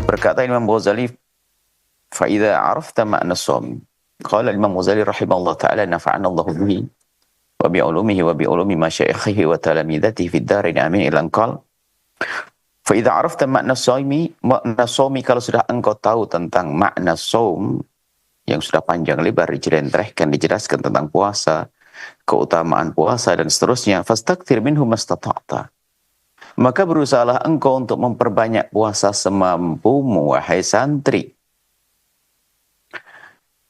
Berkata Imam Ghazali, "Fa'idha arafta ma'na shaum." Qala Imam Ghazali rahimahullah ta'ala, nafa'ana Allahu bihi wa bi'ulumihi wa bi'ulumi masyaikhihi wa talamidatihi fid darin amin ila qala. Fa'idha arafta ma'na shaumi, kalau sudah engkau tahu tentang makna shaum yang sudah panjang lebar dijelentrehkan, dijelaskan tentang puasa, keutamaan puasa dan seterusnya, fastakthir minhu mastata'ta. Maka berusahalah engkau untuk memperbanyak puasa semampumu, wahai santri.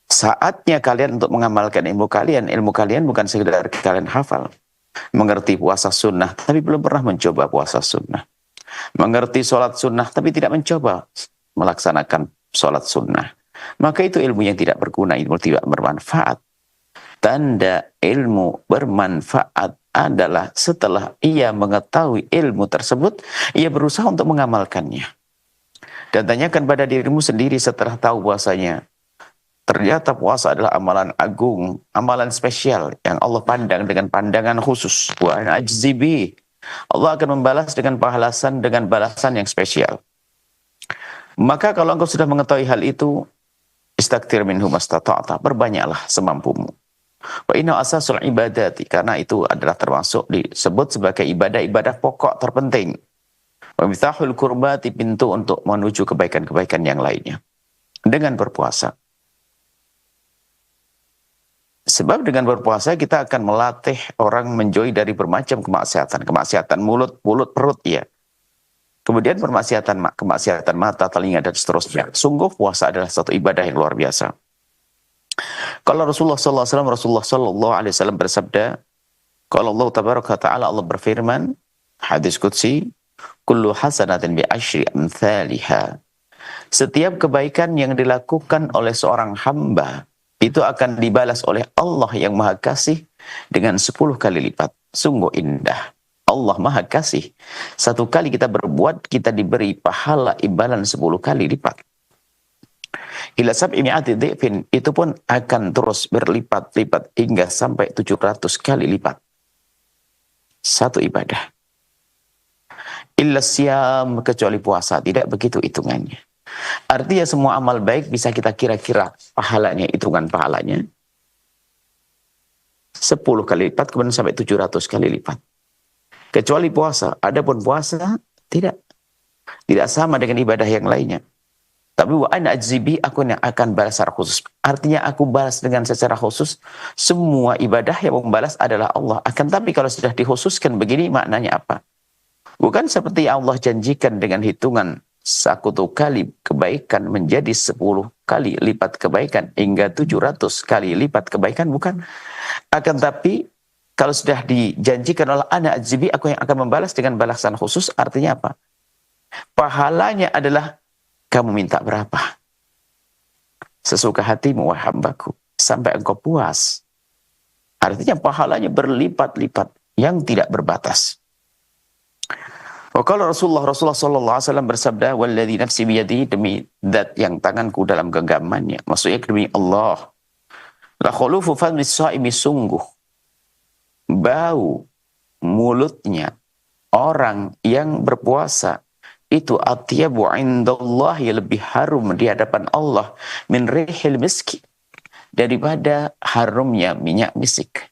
Saatnya kalian untuk mengamalkan ilmu kalian. Ilmu kalian bukan sekedar kalian hafal. Mengerti puasa sunnah, tapi belum pernah mencoba puasa sunnah. Mengerti sholat sunnah, tapi tidak mencoba melaksanakan sholat sunnah. Maka itu ilmu yang tidak berguna, ilmu tidak bermanfaat. Tanda ilmu bermanfaat adalah setelah ia mengetahui ilmu tersebut, ia berusaha untuk mengamalkannya. Dan tanyakan pada dirimu sendiri setelah tahu puasanya. Ternyata puasa adalah amalan agung, amalan spesial yang Allah pandang dengan pandangan khusus. Wa ana ajzibi. Allah akan membalas dengan balasan yang spesial. Maka kalau engkau sudah mengetahui hal itu, istakthir minhu mastata'ta, berbanyaklah semampumu. Wa inna asasul ibadati, karena itu adalah termasuk disebut sebagai ibadah-ibadah pokok terpenting. Wa miftahul kurbati, pintu untuk menuju kebaikan-kebaikan yang lainnya. Dengan berpuasa. Sebab dengan berpuasa kita akan melatih orang menjauhi dari bermacam kemaksiatan. Kemaksiatan mulut, perut, ya. Kemudian kemaksiatan mata, telinga, dan seterusnya. Sungguh puasa adalah satu ibadah yang luar biasa. Kalau Rasulullah SAW bersabda, kalau Allah tabaraka ta'ala, Allah berfirman, hadis qudsi, kullu hasanatin bi asyri amthaliha. Setiap kebaikan yang dilakukan oleh seorang hamba, itu akan dibalas oleh Allah yang Maha Kasih dengan 10 kali lipat. Sungguh indah. Allah Maha Kasih. Satu kali kita berbuat, kita diberi pahala imbalan 10 kali lipat. Ila sab'i mi'ati dhi'fin, itu pun akan terus berlipat-lipat hingga sampai 700 kali lipat. Satu ibadah. Illa siyam, kecuali puasa, tidak begitu hitungannya. Artinya semua amal baik bisa kita kira-kira pahalanya, hitungan pahalanya 10 kali lipat, kemudian sampai 700 kali lipat. Kecuali puasa. Adapun puasa tidak sama dengan ibadah yang lainnya. Tapi wa ana ajzibi, aku yang akan balas secara khusus. Artinya aku balas dengan secara khusus. Semua ibadah yang membalas adalah Allah. Akan tapi kalau sudah dikhususkan begini, maknanya apa? Bukan seperti Allah janjikan dengan hitungan 1 kali kebaikan menjadi 10 kali lipat kebaikan hingga 700 kali lipat kebaikan, bukan. Akan tapi kalau sudah dijanjikan oleh ana ajzibi, aku yang akan membalas dengan balasan khusus, artinya apa? Pahalanya adalah kamu minta berapa? Sesuka hatimu, wahai hambaku, sampai engkau puas. Artinya pahalanya berlipat-lipat yang tidak berbatas. Wakala Rasulullah sallallahu alaihi wasallam bersabda, "Walladzi nafsi biyadihi," demi zat yang tanganku dalam genggamannya. Maksudnya demi Allah. La khulufu fadmi shaimi, sungguh bau mulutnya orang yang berpuasa itu atyabu indallahi, lebih harum di hadapan Allah, min rihil miski, daripada harumnya minyak misik.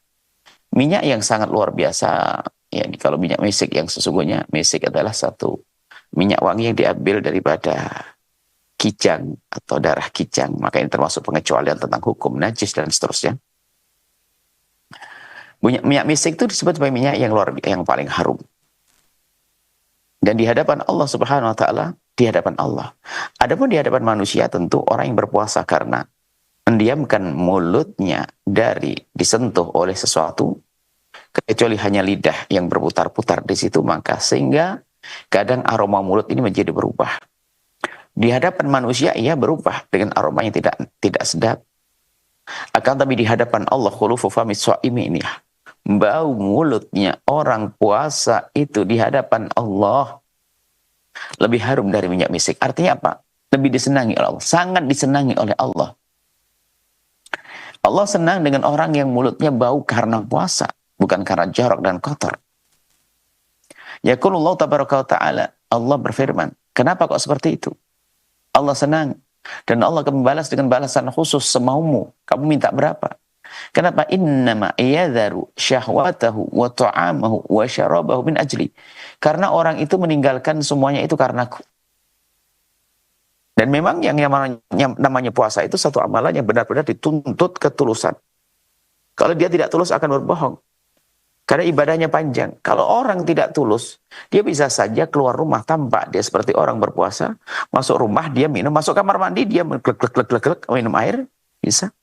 Minyak yang sangat luar biasa. Ya, kalau minyak misik yang sesungguhnya, misik adalah satu minyak wangi yang diambil daripada kijang atau darah kijang. Maka ini termasuk pengecualian tentang hukum najis dan seterusnya. Minyak misik itu disebut sebagai minyak yang paling harum. Dan di hadapan Allah Subhanahu wa taala, di hadapan Allah. Adapun di hadapan manusia, tentu orang yang berpuasa karena mendiamkan mulutnya dari disentuh oleh sesuatu, kecuali hanya lidah yang berputar-putar di situ, maka sehingga kadang aroma mulut ini menjadi berubah. Di hadapan manusia ia berubah dengan aroma yang tidak sedap. Akan tapi di hadapan Allah, khulufu famis shaimi, ini bau mulutnya orang puasa itu di hadapan Allah lebih harum dari minyak misik. Artinya apa? Lebih disenangi oleh Allah, sangat disenangi oleh Allah. Allah senang dengan orang yang mulutnya bau karena puasa, bukan karena jorok dan kotor. Yaqulullah tabaraka wa ta'ala, Allah berfirman, kenapa kok seperti itu? Allah senang. Dan Allah akan membalas dengan balasan khusus semaumu. Kamu minta berapa? Kenapa? Innama yadharu syahwatahu wa ta'amahu wa syarabahu min ajli. Karena orang itu meninggalkan semuanya itu karenaku. Dan memang yang namanya puasa itu satu amalan yang benar-benar dituntut ketulusan. Kalau dia tidak tulus akan berbohong. Karena ibadahnya panjang. Kalau orang tidak tulus, dia bisa saja keluar rumah tampak dia seperti orang berpuasa. Masuk rumah dia minum, masuk kamar mandi dia glek minum air, bisa.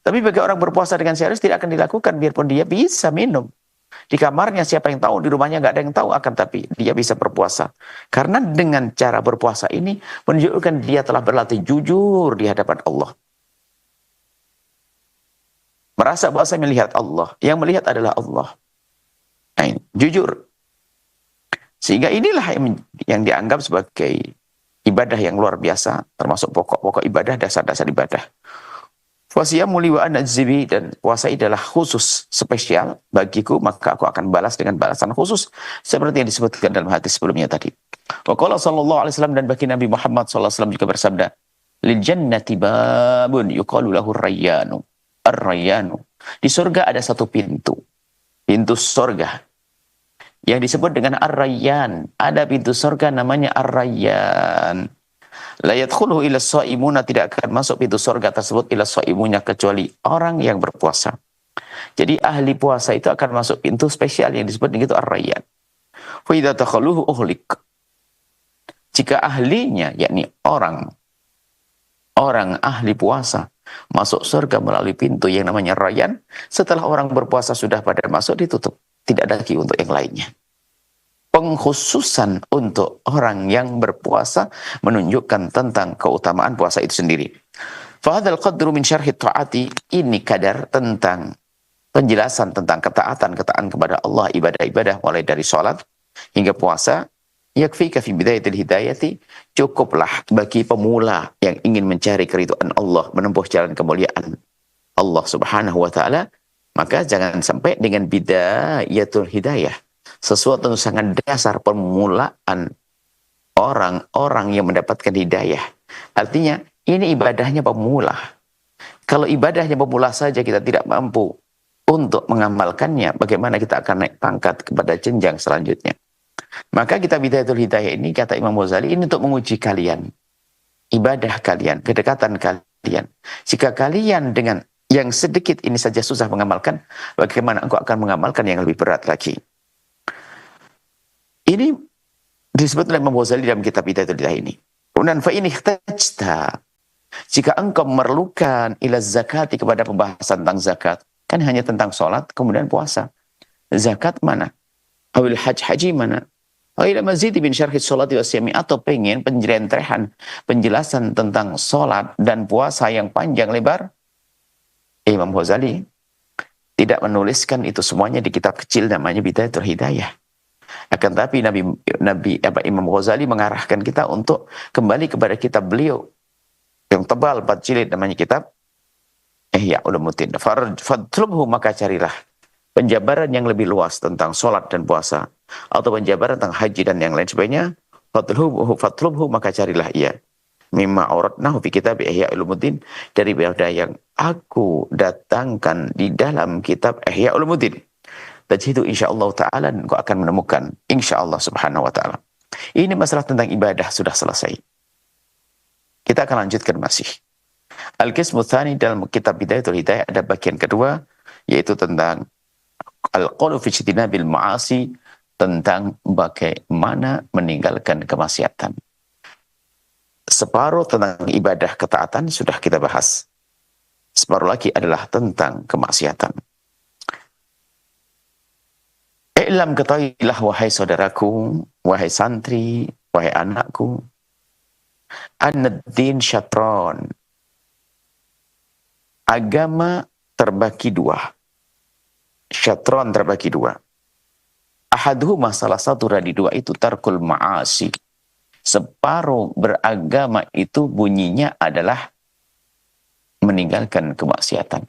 Tapi bagi orang berpuasa dengan serius tidak akan dilakukan biarpun dia bisa minum. Di kamarnya siapa yang tahu, di rumahnya nggak ada yang tahu, akan tapi dia bisa berpuasa. Karena dengan cara berpuasa ini menunjukkan dia telah berlatih jujur di hadapan Allah. Merasa bahwa saya melihat Allah. Yang melihat adalah Allah. Nah, ini, jujur. Sehingga inilah yang dianggap sebagai ibadah yang luar biasa. Termasuk pokok-pokok ibadah, dasar-dasar ibadah. Wasiyamu li wa ana ajzibi, dan puasa adalah khusus spesial bagiku, maka aku akan balas dengan balasan khusus seperti yang disebutkan dalam hadis sebelumnya tadi. Wa qala sallallahu alaihi wasallam, dan bagi Nabi Muhammad sallallahu alaihi wasallam juga bersabda, lil jannati babun yuqalu lahu ar-rayyanu. Ar-rayyanu. Di surga ada satu pintu. Pintu surga yang disebut dengan Ar-Rayyan. Ada pintu surga namanya Ar-Rayyan. La yadkhuluhu illa shaimuna, tidak akan masuk pintu surga tersebut illa shaimunya kecuali orang yang berpuasa. Jadi ahli puasa itu akan masuk pintu spesial yang disebut dengan itu Ar-Rayyan. Fa idza takhaluhu uhlik. Jika ahlinya, yakni orang ahli puasa masuk surga melalui pintu yang namanya Rayyan, setelah orang berpuasa sudah pada masuk, ditutup. Tidak ada lagi untuk yang lainnya. Pengkhususan untuk orang yang berpuasa menunjukkan tentang keutamaan puasa itu sendiri. Fahadhal qadru min syarhi ta'ati, ini kadar tentang penjelasan tentang ketaatan kepada Allah, ibadah-ibadah mulai dari sholat hingga puasa. Yakfika fi bidayatil hidayati, cukuplah bagi pemula yang ingin mencari keridhaan Allah, menempuh jalan kemuliaan Allah Subhanahu wa taala, maka jangan sampai dengan bidayatul hidayah, sesuatu yang sangat dasar permulaan orang-orang yang mendapatkan hidayah. Artinya ini ibadahnya pemula. Kalau ibadahnya pemula saja kita tidak mampu untuk mengamalkannya, bagaimana kita akan naik pangkat kepada jenjang selanjutnya? Maka kita bidayatul hidayah ini, kata Imam Ghazali, ini untuk menguji kalian, ibadah kalian, kedekatan kalian. Jika kalian dengan yang sedikit ini saja susah mengamalkan, bagaimana engkau akan mengamalkan yang lebih berat lagi? Ini disebut oleh Imam Ghazali dalam kitab bidayatul hidayah ini. Kemudian fa in ihtajta, jika engkau memerlukan ila zakati, kepada pembahasan tentang zakat, kan hanya tentang sholat kemudian puasa. Zakat mana? Awil haji mana? Ila mazidi bin syarhi sholati wasyami, atau pengen penjelentehan penjelasan tentang sholat dan puasa yang panjang lebar, Imam Ghazali tidak menuliskan itu semuanya di kitab kecil namanya Bidayatul Hidayah. Akan tapi Imam Ghazali mengarahkan kita untuk kembali kepada kitab beliau yang tebal 4 jilid namanya kitab Ihya Ulumuddin. Fadlubhu, maka carilah penjabaran yang lebih luas tentang sholat dan puasa, atau penjabaran tentang haji dan yang lain sebagainya. Fatlubhu, maka carilah ia. Mimma auratnahu fi kitab Ihya Ulumuddin, dari berada yang aku datangkan di dalam kitab Ihya Ulumuddin. Tajidu insyaallah ta'ala, engkau akan menemukan insyaallah subhanahu wa ta'ala. Ini masalah tentang ibadah sudah selesai. Kita akan lanjutkan masih. Al-Qismu Tsani, dalam kitab Bidayatul Hidayah ada bagian kedua, yaitu tentang al-qawlu fi ijtinabil ma'asi, tentang bagaimana meninggalkan kemaksiatan. Separuh tentang ibadah ketaatan sudah kita bahas. Separuh lagi adalah tentang kemaksiatan. I'lam, ketahuilah wahai saudaraku, wahai santri, wahai anakku, an-din syatron, agama terbagi dua. Syatron terbagi dua. Ahaduhuma, salah satu dari dua itu, tarkul ma'asi. Separuh beragama itu bunyinya adalah meninggalkan kemaksiatan.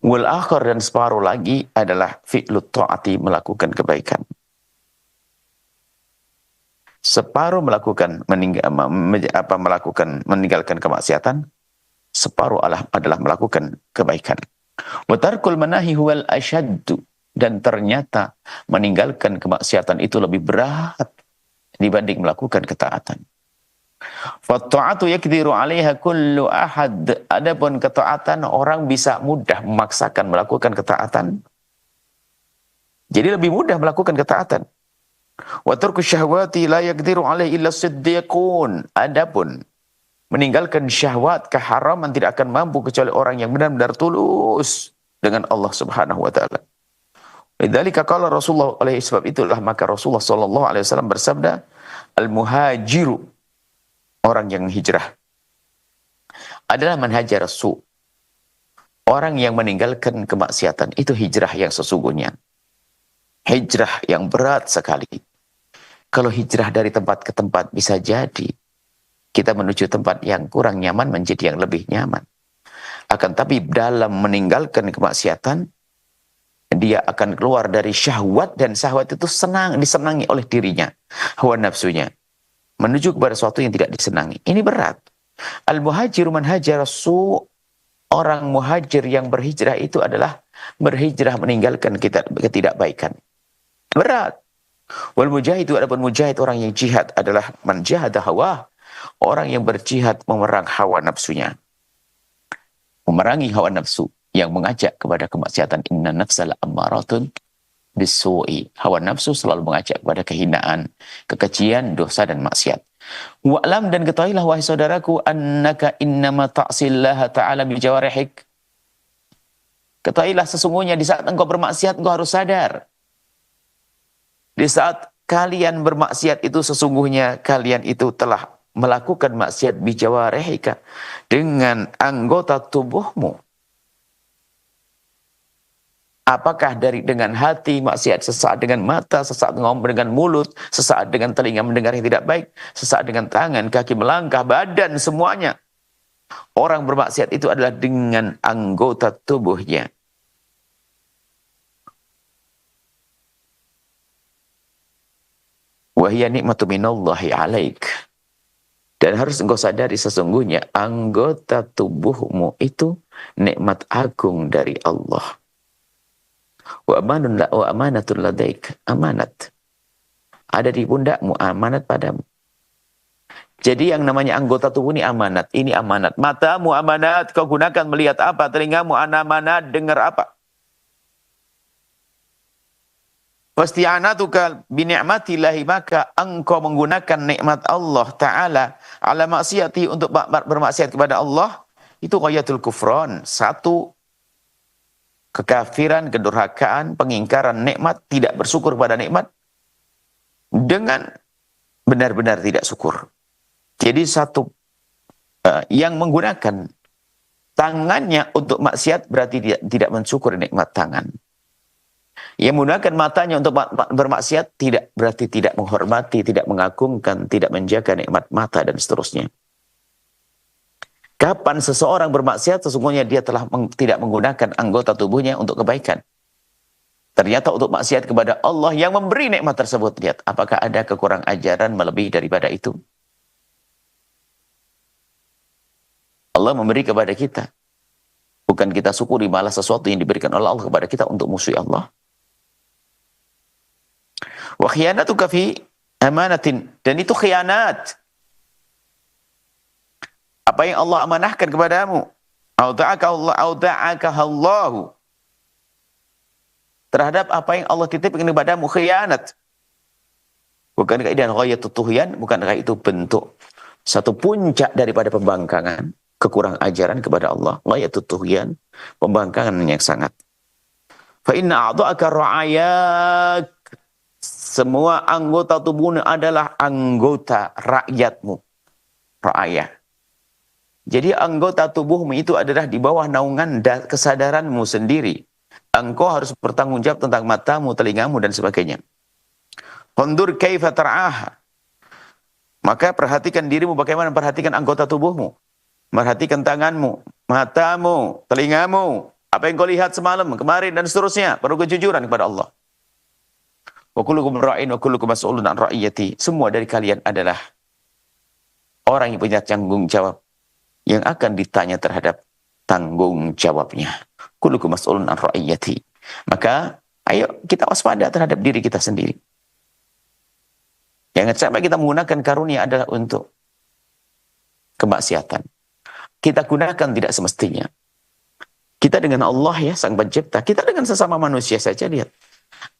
Wal akhar, dan separuh lagi adalah fi'lut ta'ati, melakukan kebaikan. Separuh meninggalkan kemaksiatan, separuh adalah melakukan kebaikan. Wa tarkul manahi huwal asyaddu, dan ternyata meninggalkan kemaksiatan itu lebih berat dibanding melakukan ketaatan. Fatta'atu yakdiru 'alaiha kullu ahad. Adapun ketaatan, orang bisa mudah memaksakan melakukan ketaatan. Jadi lebih mudah melakukan ketaatan. Wa tarku syahwati la yaqdiru 'alaihi illa siddiqun. Adapun meninggalkan syahwat, keharaman tidak akan mampu kecuali orang yang benar-benar tulus dengan Allah Subhanahu wa taala. Lidzalika qala Rasulullah, oleh sebab itulah maka Rasulullah sallallahu alaihi wasallam bersabda, al-muhajiru, orang yang hijrah, adalah man hajara su. Orang yang meninggalkan kemaksiatan itu hijrah yang sesungguhnya. Hijrah yang berat sekali. Kalau hijrah dari tempat ke tempat bisa jadi kita menuju tempat yang kurang nyaman menjadi yang lebih nyaman. Akan tapi dalam meninggalkan kemaksiatan, dia akan keluar dari syahwat, dan syahwat itu disenangi oleh dirinya, hawa nafsunya, menuju kepada sesuatu yang tidak disenangi. Ini berat. Al-muhajiru man hajara su. Orang muhajir yang berhijrah itu adalah berhijrah meninggalkan ketidakbaikan. Berat. Wal mujahidu, adapun mujahid, orang yang jihad, adalah man jahada hawa. Orang yang berjihad memerang hawa nafsunya. Memerangi hawa nafsu yang mengajak kepada kemaksiatan. Inna nafsala ammaratun bisu'i. Hawa nafsu selalu mengajak kepada kehinaan, kekejian, dosa dan maksiat. Wa'lam, dan ketahuilah wahai saudaraku, annaka innama ta'sillaha ta'ala bijawarihik. Ketahuilah sesungguhnya di saat engkau bermaksiat, engkau harus sadar. Di saat kalian bermaksiat itu sesungguhnya kalian itu telah melakukan maksiat bijawarihika, dengan anggota tubuhmu. Apakah dengan hati maksiat, sesaat dengan mata, sesaat ngomong dengan mulut, sesaat dengan telinga mendengar yang tidak baik, sesaat dengan tangan, kaki melangkah, badan, semuanya. Orang bermaksiat itu adalah dengan anggota tubuhnya. Wahia nikmatu minallahi alaik. Dan harus engkau sadari sesungguhnya anggota tubuhmu itu nikmat agung dari Allah. Wa amanatun ladaik, amanat ada di pundakmu, amanat padamu. Jadi yang namanya anggota tubuh ini amanat. Ini amanat. Matamu amanat, kau gunakan melihat apa? Telingamu amanat, dengar apa? Fasti'anatuka bini'matillahi, maka engkau menggunakan nikmat Allah Ta'ala ala maksiati, untuk bermaksiat kepada Allah, itu ghayatul kufran. Satu, kekafiran, kedurhakaan, pengingkaran nikmat, tidak bersyukur pada nikmat dengan benar-benar tidak syukur. Jadi satu, yang menggunakan tangannya untuk maksiat berarti tidak mensyukuri nikmat tangan. Yang menggunakan matanya untuk bermaksiat berarti tidak menghormati, tidak mengagungkan, tidak menjaga nikmat mata dan seterusnya. Kapan seseorang bermaksiat, sesungguhnya dia telah tidak menggunakan anggota tubuhnya untuk kebaikan. Ternyata untuk maksiat kepada Allah yang memberi nikmat tersebut. Lihat, apakah ada kekurang ajaran melebihi daripada itu? Allah memberi kepada kita. Bukan kita syukuri, malah sesuatu yang diberikan oleh Allah kepada kita untuk musuh Allah. Wa khiyanatuka fi amanatin, dan itu khianat. Apa yang Allah amanahkan kepadamu, auda'aka Allahu, terhadap apa yang Allah titipkan kepadamu, khianat. Bukankah ini ghayatut tuhyan? Bukankah itu bentuk satu puncak daripada pembangkangan, kekurang ajaran kepada Allah? Ghayatut tuhyan, pembangkangan yang sangat. Fa inna a'dha'aka ra'ayak, semua anggota tubuhmu adalah anggota rakyatmu, ra'ayah. Jadi anggota tubuhmu itu adalah di bawah naungan kesadaranmu sendiri. Engkau harus bertanggung jawab tentang matamu, telingamu, dan sebagainya. Undur kaifa tar'aha. Maka perhatikan dirimu bagaimana perhatikan anggota tubuhmu. Perhatikan tanganmu, matamu, telingamu. Apa yang kau lihat semalam, kemarin, dan seterusnya. Perlu kejujuran kepada Allah. Wa kullukum ra'in wa kullukum mas'ulun an ra'iyati. Semua dari kalian adalah orang yang punya tanggung jawab, yang akan ditanya terhadap tanggung jawabnya. Kullukum mas'ulun an ra'iyati. Maka ayo kita waspada terhadap diri kita sendiri. Jangan sampai kita menggunakan karunia adalah untuk kemaksiatan. Kita gunakan tidak semestinya. Kita dengan Allah ya, Sang Pencipta. Kita dengan sesama manusia saja, lihat.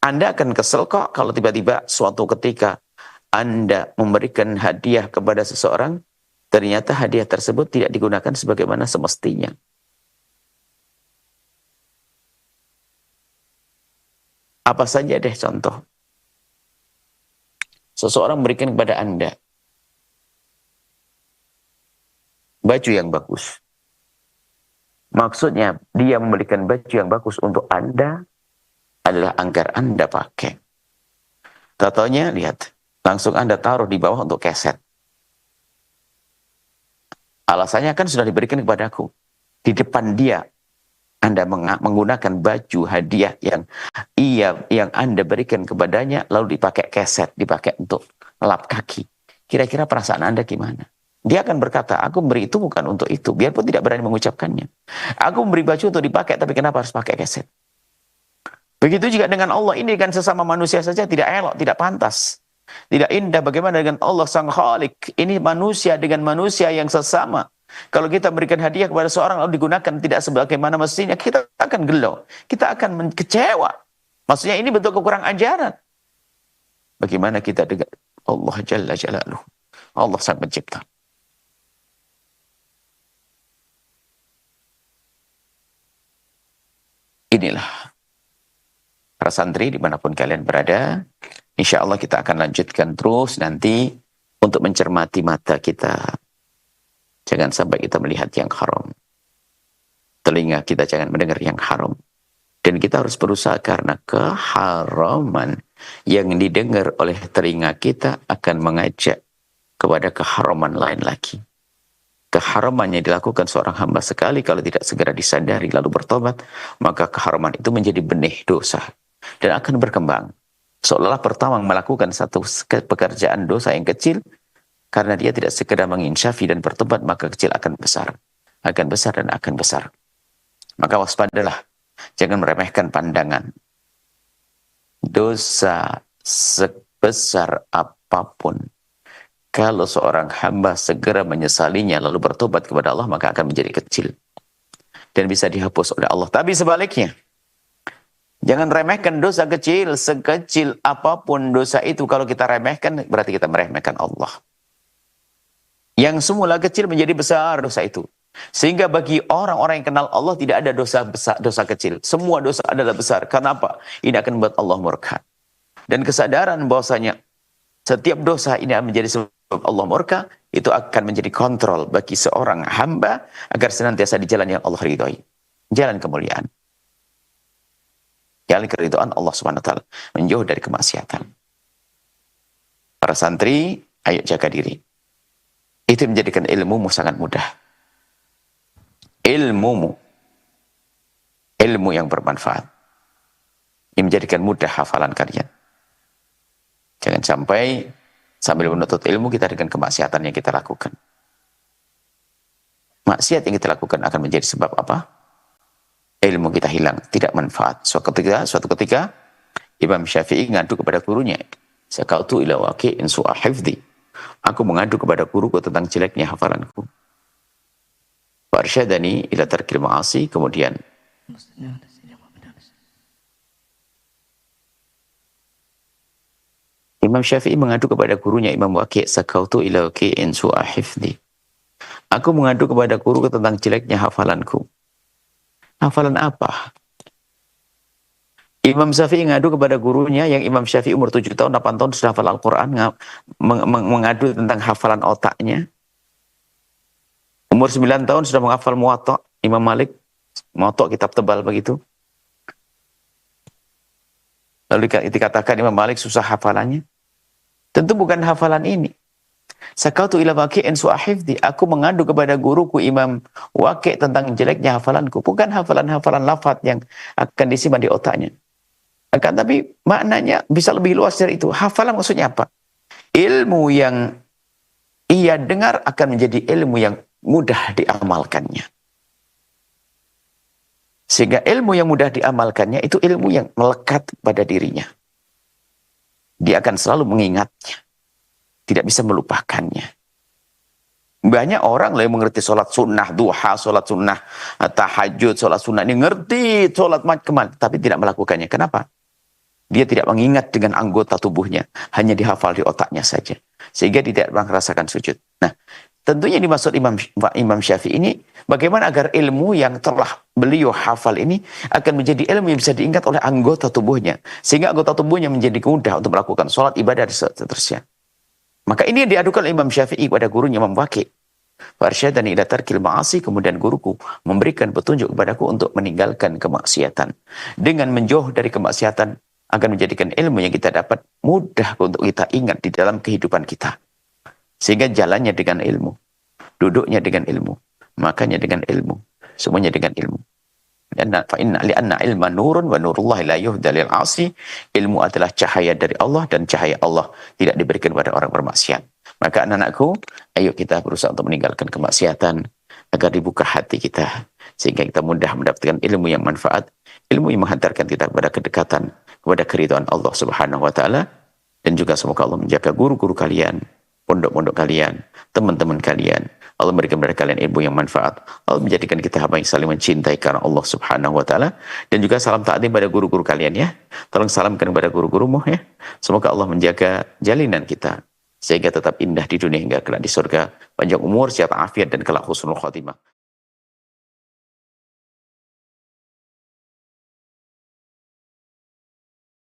Anda akan kesel kok kalau tiba-tiba suatu ketika Anda memberikan hadiah kepada seseorang, ternyata hadiah tersebut tidak digunakan sebagaimana semestinya. Apa saja deh contoh. Seseorang memberikan kepada Anda baju yang bagus. Maksudnya dia memberikan baju yang bagus untuk Anda adalah agar Anda pakai. Tatonya lihat, langsung Anda taruh di bawah untuk keset. Alasannya kan sudah diberikan kepadaku. Di depan dia Anda menggunakan baju hadiah yang Anda berikan kepadanya, lalu dipakai keset, dipakai untuk lap kaki. Kira-kira perasaan Anda gimana? Dia akan berkata, aku memberi itu bukan untuk itu, biarpun tidak berani mengucapkannya. Aku memberi baju untuk dipakai, tapi kenapa harus pakai keset? Begitu juga dengan Allah, ini kan sesama manusia saja tidak elok, tidak pantas. Tidak indah. Bagaimana dengan Allah Sang Khalik? Ini manusia dengan manusia yang sesama. Kalau kita berikan hadiah kepada seorang lalu digunakan tidak sebagaimana mestinya, kita akan gelo, kita akan kecewa. Maksudnya ini bentuk kekurangan ajaran. Bagaimana kita dengan Allah Jalla Jalaluh, Allah Sang Pencipta. Inilah para santri dimanapun kalian berada. Insya Allah kita akan lanjutkan terus nanti untuk mencermati mata kita. Jangan sampai kita melihat yang haram. Telinga kita jangan mendengar yang haram. Dan kita harus berusaha karena keharaman yang didengar oleh telinga kita akan mengajak kepada keharaman lain lagi. Keharaman yang dilakukan seorang hamba sekali kalau tidak segera disadari lalu bertobat, maka keharaman itu menjadi benih dosa dan akan berkembang. Seolah-olah pertama melakukan satu pekerjaan dosa yang kecil, karena dia tidak segera menginsyafi dan bertobat, maka kecil akan besar dan akan besar. Maka waspadalah, jangan meremehkan pandangan. Dosa sebesar apapun, kalau seorang hamba segera menyesalinya lalu bertobat kepada Allah, maka akan menjadi kecil dan bisa dihapus oleh Allah. Tapi sebaliknya, jangan remehkan dosa kecil, sekecil apapun dosa itu. Kalau kita remehkan, berarti kita meremehkan Allah. Yang semula kecil menjadi besar dosa itu. Sehingga bagi orang-orang yang kenal Allah tidak ada dosa besar, dosa kecil. Semua dosa adalah besar. Kenapa? Ini akan membuat Allah murka. Dan kesadaran bahwasanya setiap dosa ini akan menjadi sebab Allah murka, itu akan menjadi kontrol bagi seorang hamba agar senantiasa di jalan yang Allah ridhoi. Jalan kemuliaan. Jalan keridhaan Allah SWT. Menjauh dari kemaksiatan. Para santri, ayo jaga diri. Itu menjadikan ilmumu sangat mudah. Ilmu yang bermanfaat. Ini menjadikan mudah hafalan kalian. Jangan sampai sambil menuntut ilmu kita dengan kemaksiatan yang kita lakukan. Maksiat yang kita lakukan akan menjadi sebab apa? Ilmu kita hilang, tidak manfaat. Suatu ketika Imam Syafi'i ngadu kepada gurunya, "Sakautu ila waqi'in su'a hifdhi." Aku mengadu kepada guruku tentang jeleknya hafalanku. Warsyadani ila tarkil ma'asi. Kemudian Imam Syafi'i mengadu kepada gurunya Imam Waqi', "Sakautu ila waqi'in su'a hifdhi." Aku mengadu kepada guruku tentang jeleknya hafalanku. Hafalan apa? Imam Syafi'i mengadu kepada gurunya yang Imam Syafi'i umur 7 tahun, 8 tahun sudah hafal Al-Quran, mengadu tentang hafalan otaknya. Umur 9 tahun sudah menghafal Muwatta, Imam Malik, Muwatta kitab tebal begitu. Lalu dikatakan Imam Malik susah hafalannya. Tentu bukan hafalan ini. Sakautu ila waqi'in su'a hifdhi. Aku mengadu kepada guruku Imam Waqi' tentang jeleknya hafalanku. Bukan hafalan-hafalan lafaz yang akan disimpan di otaknya. Akan tapi maknanya bisa lebih luas dari itu. Hafalan maksudnya apa? Ilmu yang ia dengar akan menjadi ilmu yang mudah diamalkannya. Sehingga ilmu yang mudah diamalkannya itu ilmu yang melekat pada dirinya. Dia akan selalu mengingatnya. Tidak bisa melupakannya. Banyak orang yang mengerti sholat sunnah, duha, sholat sunnah, tahajud, sholat sunnah. Ini ngerti sholat kemal, tapi tidak melakukannya. Kenapa? Dia tidak mengingat dengan anggota tubuhnya. Hanya dihafal di otaknya saja. Sehingga dia tidak merasakan sujud. Nah, tentunya dimaksud Imam Syafi'i ini, bagaimana agar ilmu yang telah beliau hafal ini akan menjadi ilmu yang bisa diingat oleh anggota tubuhnya. Sehingga anggota tubuhnya menjadi mudah untuk melakukan sholat, ibadah, dan seterusnya. Maka ini yang diadukan Imam Syafi'i kepada gurunya Imam Waqi'. Farsyadani ila tarkil ma'asi, kemudian guruku memberikan petunjuk kepadaku untuk meninggalkan kemaksiatan. Dengan menjauh dari kemaksiatan akan menjadikan ilmu yang kita dapat mudah untuk kita ingat di dalam kehidupan kita. Sehingga jalannya dengan ilmu, duduknya dengan ilmu, makannya dengan ilmu, semuanya dengan ilmu. Lianna ilma nurun wa nurullahi la yuhda lil 'asi. Ilmu adalah cahaya dari Allah dan cahaya Allah tidak diberikan kepada orang bermaksiat. Maka anak-anakku, ayo kita berusaha untuk meninggalkan kemaksiatan agar dibuka hati kita sehingga kita mudah mendapatkan ilmu yang manfaat, ilmu yang menghantarkan kita kepada kedekatan, kepada keridhaan Allah Subhanahu wa taala. Dan juga semoga Allah menjaga guru-guru kalian, pondok-pondok kalian, teman-teman kalian. Allah memberikan kepada kalian ilmu yang manfaat. Allah menjadikan kita hamba yang saling mencintai karena Allah Subhanahu wa taala. Dan juga salam ta'zim pada guru-guru kalian ya. Tolong salamkan kepada guru-gurumu ya. Semoga Allah menjaga jalinan kita sehingga tetap indah di dunia hingga kelak di surga. Panjang umur, sehat afiat dan kelak husnul khotimah.